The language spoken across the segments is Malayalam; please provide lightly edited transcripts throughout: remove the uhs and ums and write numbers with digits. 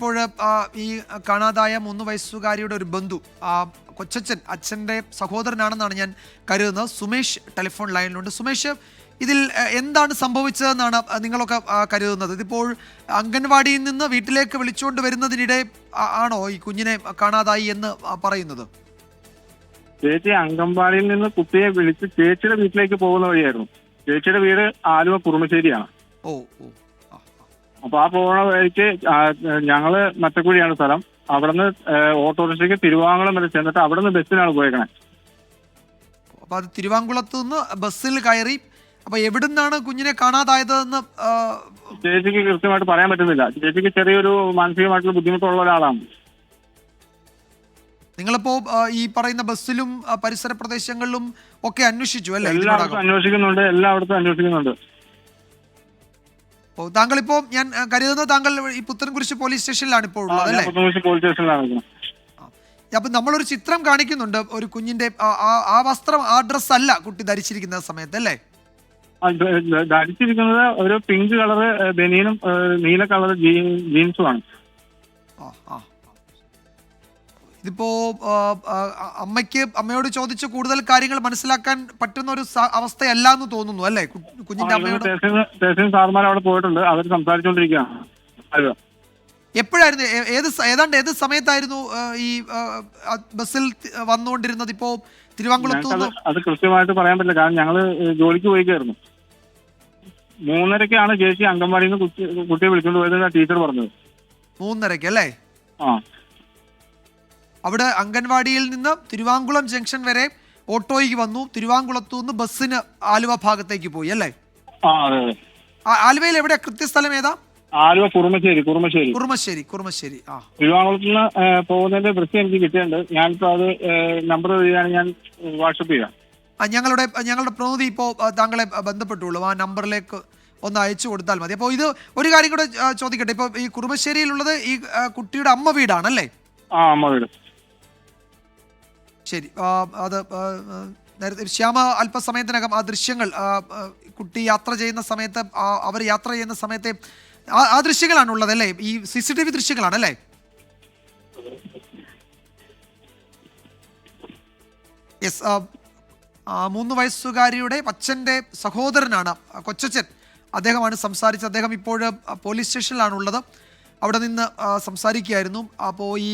ഇപ്പോൾ ഈ കാണാതായ 3 വയസ്സുകാരിയുടെ ഒരു ബന്ധു കൊച്ചച്ഛൻ അച്ഛൻ്റെ സഹോദരനാണെന്നാണ് ഞാൻ കരുതുന്നത്. സുമേഷ് ടെലിഫോൺ ലൈനിലുണ്ട്. സുമേഷ്, ഇതിൽ എന്താണ് സംഭവിച്ചതെന്നാണ് നിങ്ങളൊക്കെ കരുതുന്നത്? ഇതിപ്പോൾ അംഗൻവാടിയിൽ നിന്ന് വീട്ടിലേക്ക് വിളിച്ചുകൊണ്ട് വരുന്നതിനിടെ ആണോ ഈ കുഞ്ഞിനെ കാണാതായി എന്ന് പറയുന്നത്? ചേച്ചി അംഗൻവാടിയിൽ നിന്ന് കുട്ടിയെ വിളിച്ച് ചേച്ചിയുടെ വീട്ടിലേക്ക് പോകുന്ന വഴിയായിരുന്നു. ചേച്ചിയുടെ വീട് ആലുവ കുറുമശ്ശേരിയാണ്. ഓ. അപ്പൊ ആ പോകുന്ന വഴിക്ക് ഞങ്ങള് മറ്റക്കുഴിയാണ് സ്ഥലം. അവിടുന്ന് ഓട്ടോറിക്ഷയ്ക്ക് തിരുവാങ്കുളം വരെ ചെന്നിട്ട് അവിടുന്ന് ബസ്സിനാണ് പോയേക്കണേ. അപ്പൊ അത് തിരുവാങ്കുളത്ത് നിന്ന് ബസ്സിൽ കയറി. അപ്പൊ എവിടുന്നാണ് കുഞ്ഞിനെ കാണാതായതെന്ന് ചേച്ചിക്ക് കൃത്യമായിട്ട് പറയാൻ പറ്റുന്നില്ല. ചേച്ചിക്ക് ചെറിയൊരു മാനസികമായിട്ടുള്ള ബുദ്ധിമുട്ടുള്ള ഒരാളാണ്. നിങ്ങളിപ്പോ ഈ പറയുന്ന ബസ്സിലും പരിസര പ്രദേശങ്ങളിലും ഒക്കെ അന്വേഷിച്ചു അല്ലേ? എല്ലായിടത്തും അന്വേഷിക്കുന്നുണ്ട്. താങ്കളിപ്പോ ഞാൻ കരുതുന്നത് താങ്കൾ ഈ പുത്തൻകുരിശ് പോലീസ് സ്റ്റേഷനിലാണ് ഇപ്പോൾ ഉള്ളത് അല്ലേ? പോലീസ് സ്റ്റേഷനിലാണ്. അപ്പൊ നമ്മളൊരു ചിത്രം കാണിക്കുന്നുണ്ട് ഒരു കുഞ്ഞിന്റെ. ആ വസ്ത്രം, ആ ഡ്രസ് അല്ല കുട്ടി ധരിച്ചിരിക്കുന്ന സമയത്ത് അല്ലേ? ധരിച്ചിരിക്കുന്നത് ഒരു പിങ്ക് കളറ് ബനിയനും നീല കളർ ജീൻസും ആണ്. ഇതിപ്പോ അമ്മയോട് ചോദിച്ച് കൂടുതൽ കാര്യങ്ങൾ മനസ്സിലാക്കാൻ പറ്റുന്ന ഒരു അവസ്ഥയല്ല എന്ന് തോന്നുന്നു അല്ലേ കുഞ്ഞിന്റെ അമ്മയോട്? സാർമാർ അവിടെ പോയിട്ടുണ്ട്, അവർ സംസാരിച്ചുകൊണ്ടിരിക്കുകയാണ്. എപ്പോഴായിരുന്നു, ഏതാണ്ട് ഏത് സമയത്തായിരുന്നു ഈ ബസ്സിൽ വന്നുകൊണ്ടിരുന്നത്? ഇപ്പോ തിരുവാങ്കുളത്ത് അത് കൃത്യമായിട്ട് പറയാൻ പറ്റില്ല, കാരണം ഞങ്ങള് ജോലിക്ക് പോയിക്കായിരുന്നു. 3:30-ക്കാണ് ചേച്ചി അംഗൻവാടിയിൽ നിന്ന് കുട്ടിയെ വിളിച്ചുകൊണ്ട് പോയത് ടീച്ചർ പറഞ്ഞത്. 3:30 അല്ലേ? അവിടെ അംഗൻവാടിയിൽ നിന്ന് തിരുവാങ്കുളം ജംഗ്ഷൻ വരെ ഓട്ടോയ്ക്ക് വന്നു. തിരുവാങ്കുളത്തു നിന്ന് ബസ്സിന് ആലുവ ഭാഗത്തേക്ക് പോയി അല്ലേ? ആലുവയിൽ എവിടെ കൃത്യസ്ഥലം ഏതാ? ആലുവ കുറുമശ്ശേരി. തിരുവാങ്കുളത്ത് നിന്ന് പോകുന്നതിന്റെ ദൃശ്യം എനിക്ക് കിട്ടിയിട്ടുണ്ട്. ഞാനിപ്പോ അത് നമ്പർ വഴിയാണ് ഞാൻ വാട്സപ്പ് ചെയ്യാം. ഞങ്ങളുടെ പ്രതിനിധി ഇപ്പോൾ താങ്കളെ ബന്ധപ്പെട്ടുള്ളൂ. ആ നമ്പറിലേക്ക് ഒന്ന് അയച്ചു കൊടുത്താൽ മതി. അപ്പോൾ ഇത് ഒരു കാര്യം കൂടെ ചോദിക്കട്ടെ, ഇപ്പോൾ ഈ കുറുമശ്ശേരിയിലുള്ളത് ഈ കുട്ടിയുടെ അമ്മ വീടാണല്ലേ? അമ്മ വീട്. ശരി. അത് നേരത്തെ ശ്യാമ അല്പസമയത്തിനകം ആ ദൃശ്യങ്ങൾ, കുട്ടി യാത്ര ചെയ്യുന്ന സമയത്ത്, അവർ യാത്ര ചെയ്യുന്ന സമയത്തെ ആ ദൃശ്യങ്ങളാണ് ഉള്ളത് അല്ലേ? ഈ CCTV ദൃശ്യങ്ങളാണല്ലേ? യെസ്. 3 വയസ്സുകാരിയുടെ അച്ഛൻ്റെ സഹോദരനാണ് കൊച്ചച്ഛൻ. അദ്ദേഹമാണ് സംസാരിച്ചത്. അദ്ദേഹം ഇപ്പോൾ പോലീസ് സ്റ്റേഷനിലാണുള്ളത്. അവിടെ നിന്ന് സംസാരിക്കുകയായിരുന്നു. അപ്പോൾ ഈ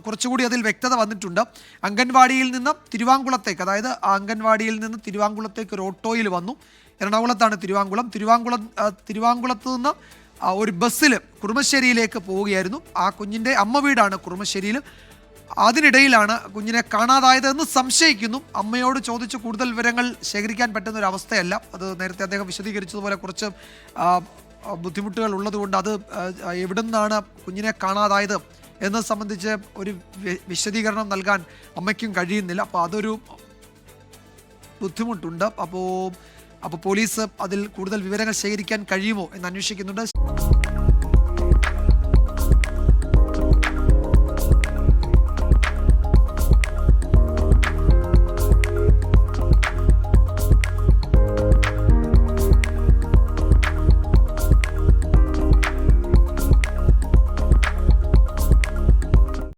കുറച്ചുകൂടി അതിൽ വ്യക്തത വന്നിട്ടുണ്ട്. അംഗൻവാടിയിൽ നിന്ന് തിരുവാങ്കുളത്തേക്ക്, അതായത് അംഗൻവാടിയിൽ നിന്ന് തിരുവാങ്കുളത്തേക്ക് ഒരു ഓട്ടോയിൽ വന്നു. എറണാകുളത്താണ് തിരുവാങ്കുളം. തിരുവാങ്കുളത്ത് നിന്ന് ഒരു ബസ്സിൽ കുറുമശ്ശേരിയിലേക്ക് പോവുകയായിരുന്നു. ആ കുഞ്ഞിൻ്റെ അമ്മ വീടാണ് കുറുമശ്ശേരിയിൽ. അതിനിടയിലാണ് കുഞ്ഞിനെ കാണാതായതെന്ന് സംശയിക്കുന്നു. അമ്മയോട് ചോദിച്ച് കൂടുതൽ വിവരങ്ങൾ ശേഖരിക്കാൻ പറ്റുന്ന ഒരു അവസ്ഥയല്ല. അത് നേരത്തെ അദ്ദേഹം വിശദീകരിച്ചതുപോലെ കുറച്ച് ബുദ്ധിമുട്ടുകൾ ഉള്ളതുകൊണ്ട് അത് എവിടെ നിന്നാണ് കുഞ്ഞിനെ കാണാതായത് എന്നത് സംബന്ധിച്ച് ഒരു വിശദീകരണം നൽകാൻ അമ്മയ്ക്കും കഴിയുന്നില്ല. അപ്പോൾ അതൊരു ബുദ്ധിമുട്ടുണ്ട്. അപ്പോൾ പോലീസ് അതിൽ കൂടുതൽ വിവരങ്ങൾ ശേഖരിക്കാൻ കഴിയുമോ എന്ന് അന്വേഷിക്കുന്നുണ്ട്.